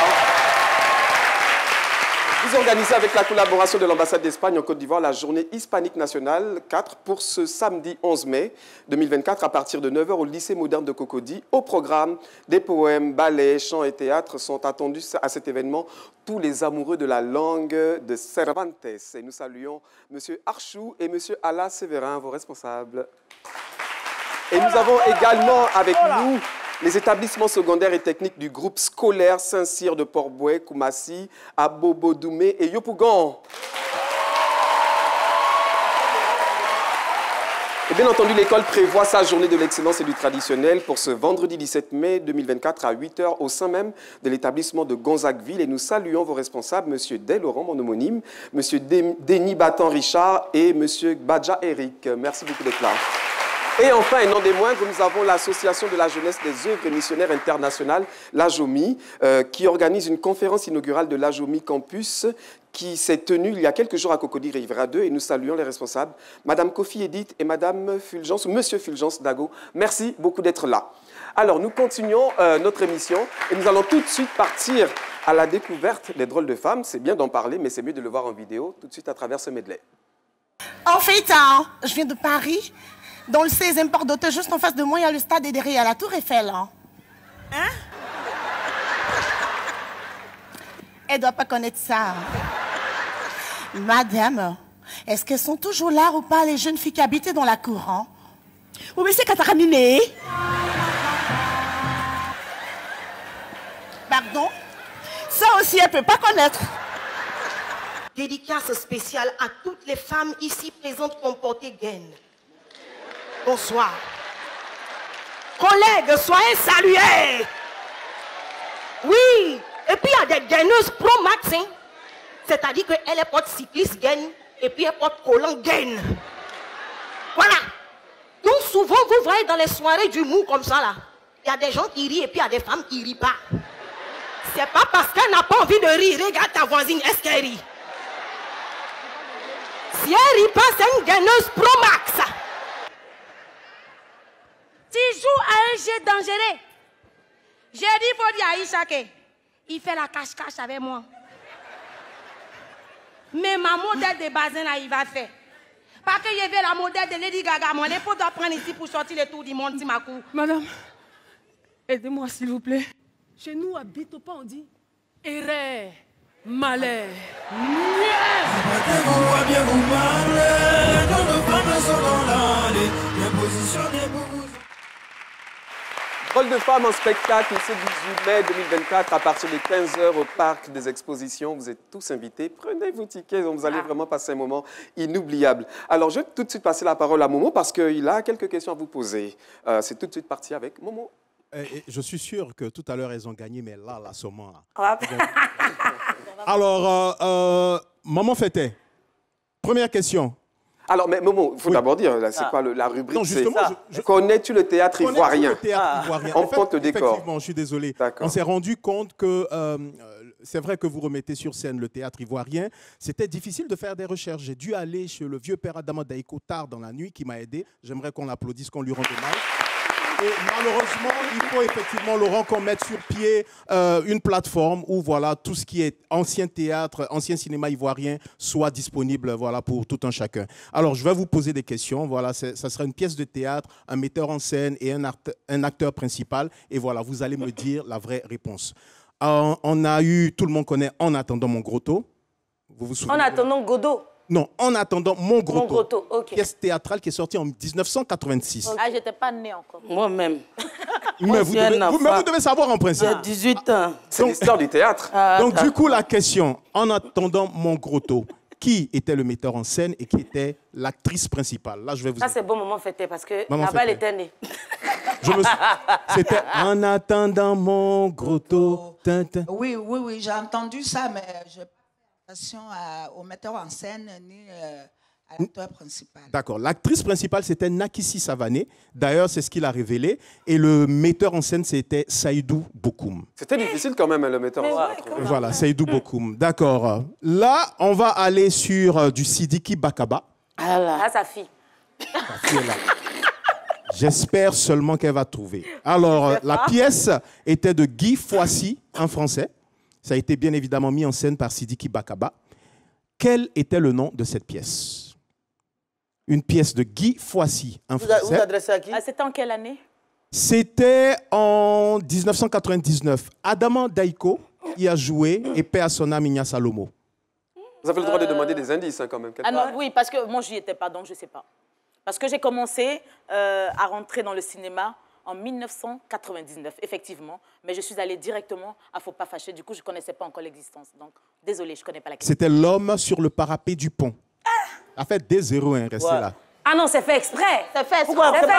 Vous organisez avec la collaboration de l'ambassade d'Espagne en Côte d'Ivoire la journée hispanique nationale 4 pour ce samedi 11 mai 2024 à partir de 9h au lycée moderne de Cocody. Au programme, des poèmes, ballets, chants et théâtres sont attendus à cet événement. Tous les amoureux de la langue de Cervantes. Et nous saluons M. Archou et M. Ala Séverin, vos responsables. Et nous avons également avec nous les établissements secondaires et techniques du groupe scolaire Saint-Cyr de Port-Bouet, Koumassi, Abobodoumé et Yopougon. Et bien entendu, l'école prévoit sa journée de l'excellence et du traditionnel pour ce vendredi 17 mai 2024 à 8h au sein même de l'établissement de Gonzagueville. Et nous saluons vos responsables, M. Day Laurent, mon homonyme, M. Denis Batan Richard et M. Badja Eric. Merci beaucoup d'être là. Et enfin, et non des moindres, nous avons l'Association de la jeunesse des œuvres missionnaires internationales, l'AJOMI, qui organise une conférence inaugurale de l'AJOMI Campus qui s'est tenue il y a quelques jours à Cocody Rivera 2 et nous saluons les responsables, Madame Kofi Edith et Madame Fulgence, ou Monsieur Fulgence Dago. Merci beaucoup d'être là. Alors, nous continuons notre émission et nous allons tout de suite partir à la découverte des drôles de femmes. C'est bien d'en parler, mais c'est mieux de le voir en vidéo tout de suite à travers ce medley. En fait, je viens de Paris. Dans le 16e port d'Auteuil, juste en face de moi, il y a le stade et derrière, il y a la Tour Eiffel. Hein? Elle ne doit pas connaître ça. Madame, est-ce qu'elles sont toujours là ou pas, les jeunes filles qui habitaient dans la cour, hein? Oui, mais c'est Kataraminé. Pardon? Ça aussi, elle ne peut pas connaître. Dédicace spéciale à toutes les femmes ici présentes qui ont porté gaine. Bonsoir. Collègues, soyez salués. Oui, et puis il y a des gaineuses pro max, hein? C'est-à-dire qu'elle porte cycliste gaine et puis elle porte collant gaine. Voilà. Donc souvent, vous voyez dans les soirées d'humour comme ça, là, il y a des gens qui rient et puis il y a des femmes qui rient pas. C'est pas parce qu'elle n'a pas envie de rire. Regarde ta voisine, est-ce qu'elle rit? Si elle rit pas, c'est une gagneuse pro max. Tu joues à un jeu dangereux. J'ai dit, faut dire à Aïcha qu'il fait la cache-cache avec moi. Mais ma modèle de Bazin, là, il va faire. Parce que je veux la modèle de Lady Gaga. Mon époux doit prendre ici pour sortir le tour du monde, Timakou. Madame, aidez-moi, s'il vous plaît. Chez nous, à Bitopa, on dit erreur, malheur. Rôle de femme en spectacle ce 18 mai 2024 à partir de 15h au Parc des Expositions. Vous êtes tous invités. Prenez vos tickets, vous allez vraiment passer un moment inoubliable. Alors, je vais tout de suite passer la parole à Momo parce qu'il a quelques questions à vous poser. C'est tout de suite parti avec Momo. Je suis sûr que tout à l'heure, elles ont gagné, mais là, seulement. Là. Alors, Maman Fété, première question. Alors, mais Momo, il faut d'abord dire, c'est quoi la rubrique? Non, justement, connais-tu le théâtre ivoirien? On compte le décor. Effectivement, je suis désolé. On s'est rendu compte que c'est vrai que vous remettez sur scène le théâtre ivoirien. C'était difficile de faire des recherches. J'ai dû aller chez le vieux père Adama Daïko tard dans la nuit qui m'a aidé. J'aimerais qu'on l'applaudisse, qu'on lui rende hommage. Et malheureusement, il faut effectivement, Laurent, qu'on mette sur pied une plateforme où voilà, tout ce qui est ancien théâtre, ancien cinéma ivoirien soit disponible voilà, pour tout un chacun. Alors, je vais vous poser des questions. Voilà, ça sera une pièce de théâtre, un metteur en scène et un acteur principal. Et voilà, vous allez me dire la vraie réponse. On a eu, tout le monde connaît En attendant mon grotto. Vous vous souvenez? En attendant Godot. Non, En attendant mon grotto. Mon grotto, ok. Pièce théâtrale qui est sortie en 1986. Okay. Ah, j'étais pas née encore. Moi-même. Mais vous devez savoir en principe. J'ai 18 ans. C'est l'histoire du théâtre. Donc, du coup, la question, En attendant mon grotto, qui était le metteur en scène et qui était l'actrice principale? Là, je vais vous. Ça, c'est bon moment fêté parce que Maman là-bas, elle Fété. était née. C'était En attendant mon grotto. Oui, j'ai entendu ça, mais je n'ai pas fait attention au metteur en scène ni à l'acteur principal. D'accord. L'actrice principale, c'était Nakissi Savané. D'ailleurs, c'est ce qu'il a révélé. Et le metteur en scène, c'était Saïdou Bokoum. C'était difficile quand même, le metteur en scène. Voilà, Saïdou Bokoum. D'accord. Là, on va aller sur du Sidiki Bakaba. Ah, sa fille. J'espère seulement qu'elle va trouver. Alors, la pièce était de Guy Foissy, en français. Ça a été bien évidemment mis en scène par Sidiki Bakaba. Quel était le nom de cette pièce? Une pièce de Guy Foissy, en français. Vous adressez à qui? C'était en quelle année? C'était en 1999. Adama Daïko y a joué et paix à son âme, Igna Salomo. Vous avez le droit de demander des indices quand même. Ah non, oui, parce que moi, je n'y étais pas, donc je ne sais pas. Parce que j'ai commencé à rentrer dans le cinéma en 1999, effectivement. Mais je suis allée directement à Faut pas fâcher. Du coup, je ne connaissais pas encore l'existence. Donc, désolée, je ne connais pas la question. C'était L'homme sur le parapet du pont. En fait, des 0-1, restez là. Ah non, c'est fait exprès. C'est fait exprès. Pourquoi? C'est fait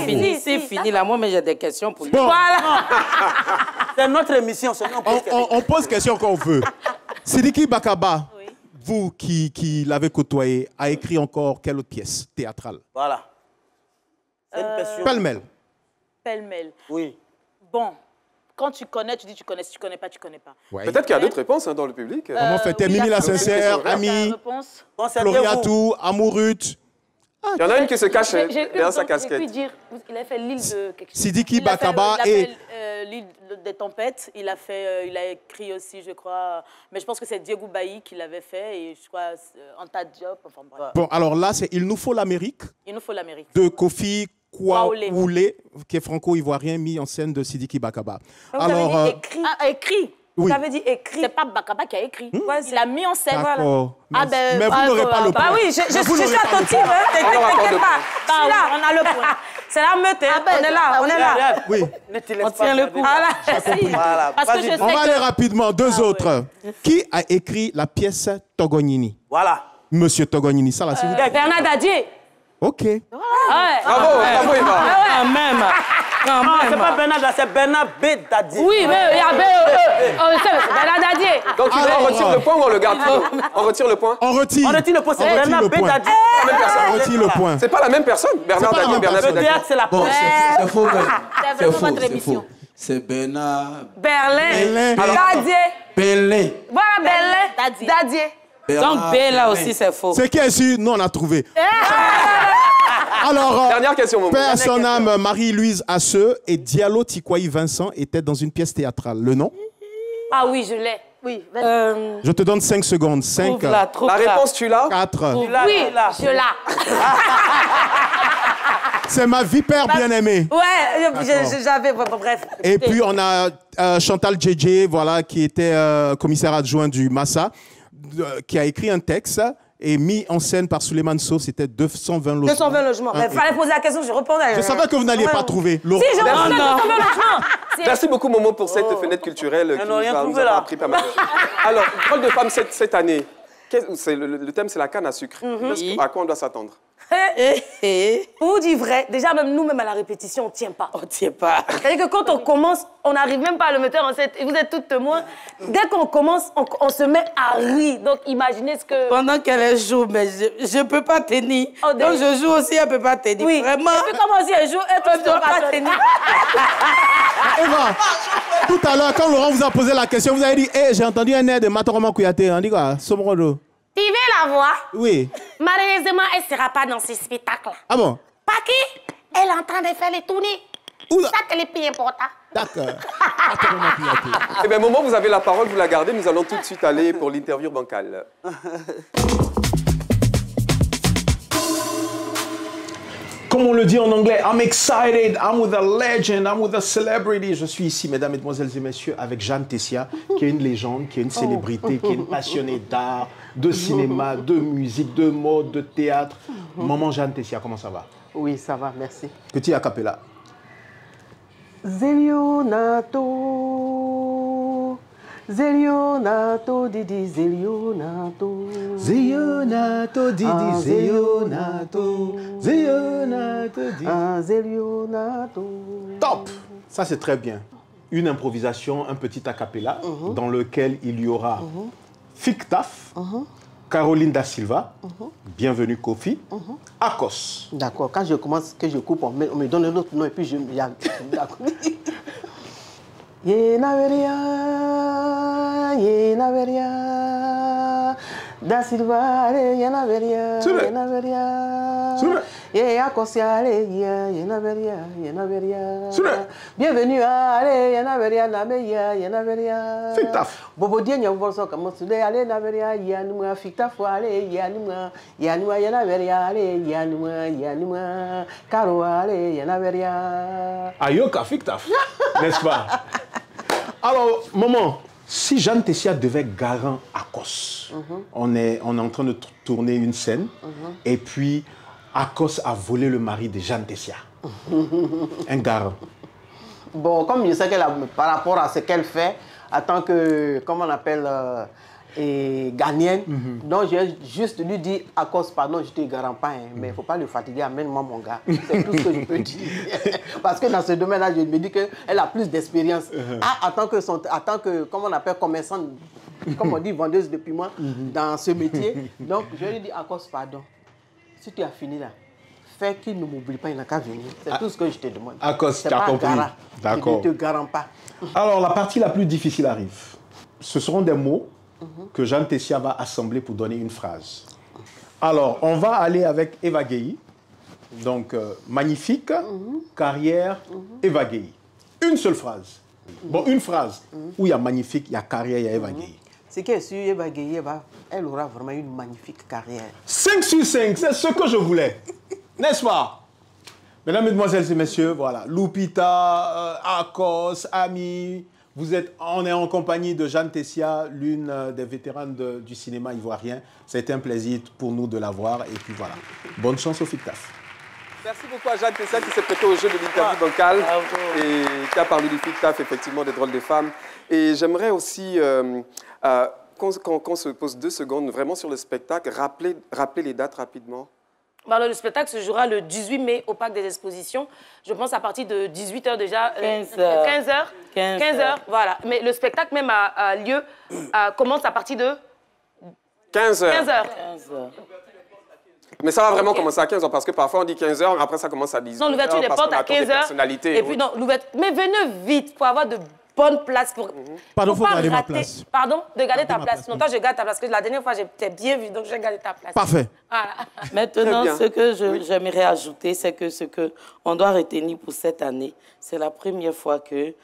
exprès. C'est fini là. Moi, mais j'ai des questions pour lui. Bon. Voilà. C'est notre émission. On pose question quand on veut. Sidiki Bakaba, vous qui l'avez côtoyé, a écrit encore quelle autre pièce théâtrale? Voilà. C'est une question. Pêle-mêle. Pêle-mêle. Oui. Bon, quand tu connais, tu dis tu connais. Si tu connais pas, tu connais pas. Ouais. Peut-être qu'il y a d'autres réponses dans le public. Comment fait-elle? Mimi la sincère, Ami, Floriatou, Amourut. Il y en a une qui se cache derrière sa casquette. J'ai pu dire, il a fait l'île de quelque chose. Sidiki Bakaba et... l'île des tempêtes. Il a écrit aussi, je crois... Mais je pense que c'est Diego Bailly qui l'avait fait. Et je crois Anta Diop. Enfin, bref. Bon, alors là, c'est Il nous faut l'Amérique. Il nous faut l'Amérique. De Kofi Kwaoulé, qui est franco-ivoirien, mis en scène de Sidiki Bakaba. Alors, écrit. Vous avez dit écrit. C'est pas Bakaba qui a écrit. Il a mis en scène. D'accord. Ah ben, mais vous n'aurez pas le point. Bah oui, je suis attentive. T'inquiète pas. On a le point. C'est la meute. On est là, on est là. Oui. On tient le coup. Voilà. Parce que je sais On va aller que... rapidement. Deux autres. Qui a écrit la pièce Togognini? Voilà. Monsieur Togognini, ça là, c'est vous. Bernard Dadier. Ok. Bravo, bravo, Eva. Quand même. Non, c'est pas Bernard, c'est Bernard B. Dadier. Oui, mais il y a c'est Bernard Dadier. Donc, on retire le point ou on le garde? On retire le point? On retire. On retire le point, c'est Bernard B. Dadier. On retire le point. C'est pas la même personne, Bernard Dadier, Bernard Dadier. Le théâtre, c'est la Bon, c'est faux. C'est vraiment votre émission. C'est Bernard... Berlin. Dadier. Berlin. Voilà, Berlin. Dadier. Donc B, là aussi, c'est faux. C'est qui est sûr? Nous, on a trouvé. Alors, dernière question, Momo. Père à son âme, Marie-Louise Asseux et Diallo Tikwayi Vincent étaient dans une pièce théâtrale. Le nom? Ah oui, je l'ai. Oui. Je te donne 5 secondes. 5. La réponse, tu l'as? 4. Oui, je l'ai. C'est ma vipère bien-aimée. Ouais, j'avais... Bref. Et puis, on a Chantal Djedje, voilà, qui était commissaire adjoint du Massa, qui a écrit un texte et mis en scène par Souleymane Sow. C'était 220 logements. 220 logements. Il fallait poser la question, je répondais. Je savais que vous n'alliez pas trouver. Si, je répondais 220 logements. Merci beaucoup, Momo, pour cette fenêtre culturelle qui nous a appris pas mal. Alors, rôle de femme cette année, le thème, c'est la canne à sucre. À quoi on doit s'attendre? Pour vous dire vrai, déjà même nous-mêmes à la répétition, on ne tient pas. On ne tient pas. C'est-à-dire que quand on commence, on n'arrive même pas à le mettre en scène. Vous êtes toutes témoins. Dès qu'on commence, on se met à rire. Donc imaginez ce que... Pendant qu'elle joue, mais je ne peux pas tenir. Donc je joue aussi, elle ne peut pas tenir. Oui. Vraiment. Et puis comment si elle joue, elle ne peut pas tenir. Eva, tout à l'heure, quand Laurent vous a posé la question, vous avez dit hey, j'ai entendu un air de Matoroma Kouyaté. On dit quoi? Somrodo. Tu veux la voir? Oui. Malheureusement, elle ne sera pas dans ce spectacle. Ah bon? Parce qu'elle est en train de faire les tournées. Oula. Ça, c'est le plus important. D'accord. Eh bien, Momo, vous avez la parole, vous la gardez. Nous allons tout de suite aller pour l'interview bancale. Comme on le dit en anglais, I'm excited, I'm with a legend, I'm with a celebrity. Je suis ici, mesdames, mesdemoiselles et messieurs, avec Jeanne Tessia, qui est une légende, qui est une célébrité, qui est une passionnée d'art, de cinéma, de musique, de mode, de théâtre. Maman Jeanne Tessia, comment ça va? Oui, ça va, merci. Petit a cappella. Zelionato, Zelionato, Didi, Zelionato. Zelionato, Didi, Zelionato. Zelionato, Didi. Zelionato. Top! Ça, c'est très bien. Une improvisation, un petit a cappella, dans lequel il y aura Fictaf, Caroline Da Silva, bienvenue Kofi, Akos. D'accord, quand je commence, que je coupe, on me donne l'autre nom et puis je... Yenaveria, Da Silva, Yenaveria, bienvenue à Yenaveria, Nameya, Yenaveria. Fictaf. Bobodien, you also come to the Ale Naveria, Yanuma, Fictaf, Ale, Yanuma, Yanuma, Yenaveria, Ale, Yanuma, Yanuma, Caro, Ale, Yenaveria. Ayoka, Fictaf, n'est-ce pas? Alors, maman, si Jeanne Tessia devait garant Akos, on est en train de tourner une scène, et puis Akos a volé le mari de Jeanne Tessia. Un garant. Bon, comme je sais qu'elle a, par rapport à ce qu'elle fait, en tant que, comment on appelle, ghanéenne, donc j'ai juste lui dit Akos, pardon, je ne te garant pas, hein, mais il ne faut pas le fatiguer, amène-moi mon gars. C'est tout ce que je peux dire. Parce que dans ce domaine-là, je me dis qu'elle a plus d'expérience. En tant que, comment on appelle, commerçante, comme on dit, vendeuse de piment dans ce métier. Donc je lui dis Akos, pardon, si tu as fini là, fais qu'il ne m'oublie pas, il n'a qu'à venir. C'est tout ce que je te demande. Akos, tu as compris. D'accord. Je ne te garant pas. Alors, la partie la plus difficile arrive. Ce seront des mots que Jeanne Tessia va assembler pour donner une phrase. Alors, on va aller avec Eva Gueye. Donc, magnifique, carrière, Eva Gueye. Une seule phrase. Bon, une phrase où il y a magnifique, il y a carrière, il y a Eva Gueye. Ce qui est sûr, Eva Gueye, elle aura vraiment une magnifique carrière. 5 sur 5, c'est ce que je voulais. N'est-ce pas? Mesdames, mesdemoiselles et messieurs, voilà. Lupita, Akos, Ami, On est en compagnie de Jeanne Tessia, l'une des vétéranes du cinéma ivoirien. C'était un plaisir pour nous de la voir. Et puis voilà, bonne chance au FICTAF. Merci beaucoup à Jeanne Tessia qui s'est prêtée au jeu de l'interview vocale et qui a parlé du FICTAF, effectivement, des drôles de femmes. Et j'aimerais aussi qu'on se pose 2 secondes vraiment sur le spectacle, rappeler les dates rapidement. Alors, le spectacle se jouera le 18 mai au Parc des Expositions. Je pense à partir de 18 h déjà. 15 heures, voilà. Mais le spectacle même a lieu, commence à partir de 15 heures. 15 heures. Mais ça va vraiment commencer à 15 heures parce que parfois on dit 15 heures, après ça commence à 18 heures. Non, l'ouverture des portes à 15 heures. Et puis non, mais venez vite pour avoir de bonne place. Pardon, il faut garder ma place. Pardon, de garder ta place. Non, toi, je garde ta place, parce que la dernière fois, j'étais bien vue, donc je vais garder ta place. Parfait. Voilà. Maintenant, ce que j'aimerais ajouter, c'est que ce qu'on doit retenir pour cette année, c'est la première fois que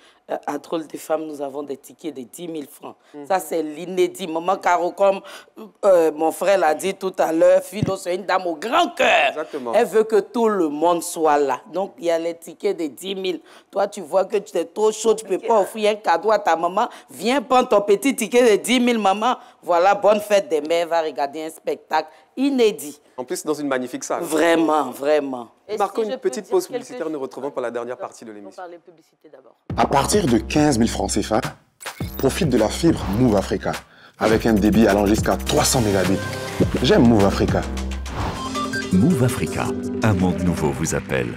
à Drôle de Femmes, nous avons des tickets de 10 000 francs. Ça, c'est l'inédit. Maman Caro, comme mon frère l'a dit tout à l'heure, Philo, c'est une dame au grand cœur. Exactement. Elle veut que tout le monde soit là. Donc, il y a les tickets de 10 000. Toi, tu vois que tu es trop chaud, tu ne peux pas offrir un cadeau à ta maman. Viens prendre ton petit ticket de 10 000, maman. Voilà, bonne fête des mères, va regarder un spectacle inédit. En plus, dans une magnifique salle. Vraiment, vraiment. Marquons une petite pause publicitaire, nous retrouvons pour la dernière partie de l'émission. À partir de 15 000 francs CFA, profite de la fibre Move Africa avec un débit allant jusqu'à 300 mégabits. J'aime Move Africa. Move Africa, un monde nouveau vous appelle.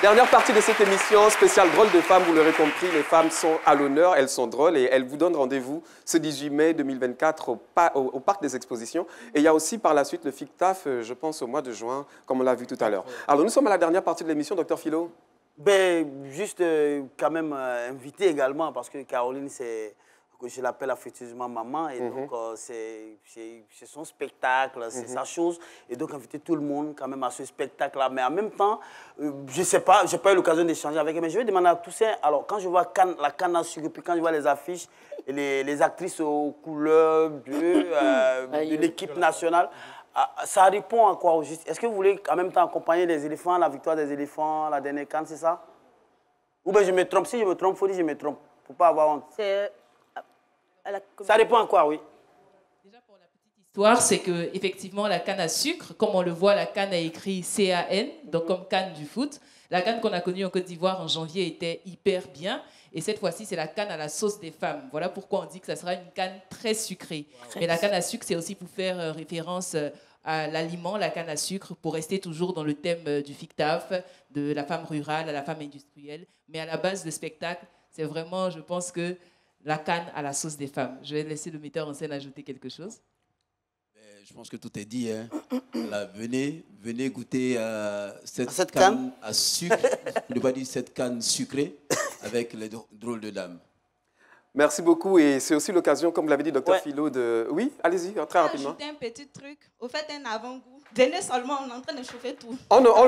Dernière partie de cette émission spéciale Drôle de femmes, vous l'aurez compris, les femmes sont à l'honneur, elles sont drôles et elles vous donnent rendez-vous ce 18 mai 2024 au Parc des Expositions. Et il y a aussi par la suite le FICTAF, je pense au mois de juin, comme on l'a vu tout à l'heure. Alors nous sommes à la dernière partie de l'émission, Dr Philo. Ben, juste quand même invité également, parce que Caroline, je l'appelle affectueusement maman, et donc c'est son spectacle, c'est sa chose, et donc inviter tout le monde quand même à ce spectacle-là. Mais en même temps, je ne sais pas, je n'ai pas eu l'occasion d'échanger avec elle, mais je vais demander à Toussaint, alors quand je vois la canne à sucre, puis quand je vois les affiches, et les actrices aux couleurs de l'équipe nationale, ça répond à quoi au juste? Est-ce que vous voulez en même temps accompagner les éléphants, la victoire des éléphants, la dernière canne, c'est ça? Ou bien je me trompe? Si je me trompe, il faut dire que je me trompe, pour ne pas avoir honte. Ça répond à quoi, oui? Déjà, pour la petite histoire, c'est qu'effectivement, la canne à sucre, comme on le voit, la canne a écrit CAN, donc comme canne du foot. La canne qu'on a connue en Côte d'Ivoire en janvier était hyper bien. Et cette fois-ci, c'est la canne à la sauce des femmes. Voilà pourquoi on dit que ça sera une canne très sucrée. Mais la canne à sucre, c'est aussi pour faire référence à l'aliment, la canne à sucre, pour rester toujours dans le thème du FICTAF, de la femme rurale à la femme industrielle. Mais à la base, le spectacle, c'est vraiment, je pense que la canne à la sauce des femmes. Je vais laisser le metteur en scène ajouter quelque chose. Je pense que tout est dit. Hein. Là, venez goûter cette canne à sucre, pour ne pas dire cette canne sucrée, avec les drôles de dames. Merci beaucoup et c'est aussi l'occasion, comme l'avait dit Dr Philo, de... Oui, allez-y, très rapidement. Ajouter un petit truc, au fait un avant-goût. Venez seulement, on est en train de chauffer tout. On l'aura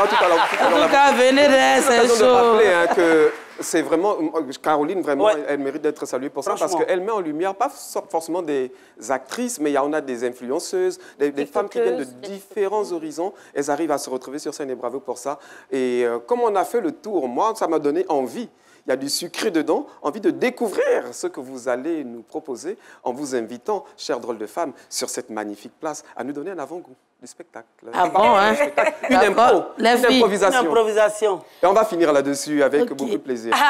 tout à l'heure. En tout cas, venez, c'est chaud. De rappeler que c'est vraiment... Caroline, vraiment, elle mérite d'être saluée pour ça parce qu'elle met en lumière, pas forcément des actrices, mais on a des influenceuses, des femmes qui viennent de différents horizons. Elles arrivent à se retrouver sur scène et bravo pour ça. Et comme on a fait le tour, moi, ça m'a donné envie. Il y a du sucré dedans, envie de découvrir ce que vous allez nous proposer en vous invitant, chers drôles de femmes, sur cette magnifique place, à nous donner un avant-goût du spectacle. Ah bon, hein? Une impro, une improvisation. Une improvisation. Et on va finir là-dessus avec beaucoup de plaisir. Ya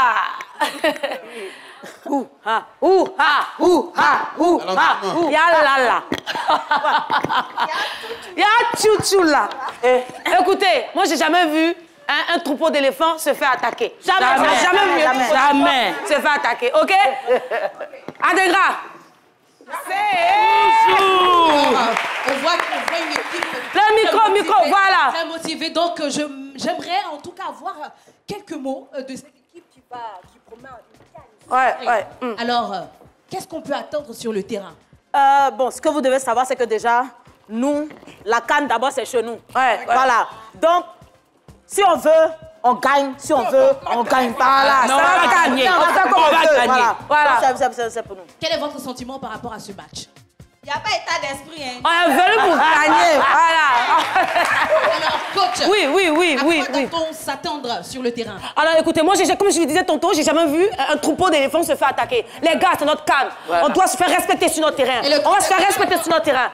lala. Ya tchouchou là. Écoutez, moi j'ai jamais vu un troupeau d'éléphants se fait attaquer. Jamais. Se fait attaquer, ok? Adégra. On voit une équipe. Le micro, voilà. Très motivée. Donc, j'aimerais en tout cas avoir quelques mots de cette équipe qui promet une canne. Alors, qu'est-ce qu'on peut attendre sur le terrain? Bon, ce que vous devez savoir, c'est que déjà, nous, la canne d'abord, c'est chez nous. Voilà. Donc, si on veut, on gagne. Si on veut, on gagne pas. Voilà, ça va gagner. On va gagner. Voilà. C'est pour nous. Quel est votre sentiment par rapport à ce match? Il n'y a pas état d'esprit. Hein. On est venu pour gagner. Voilà. Alors, coach. Oui. À quoi doit-on s'attendre sur le terrain? Alors, écoutez, moi, comme je le disais tantôt, j'ai jamais vu un troupeau d'éléphants se faire attaquer. Les gars, c'est notre calme. Voilà. On doit se faire respecter sur notre terrain. On va se faire respecter sur notre terrain.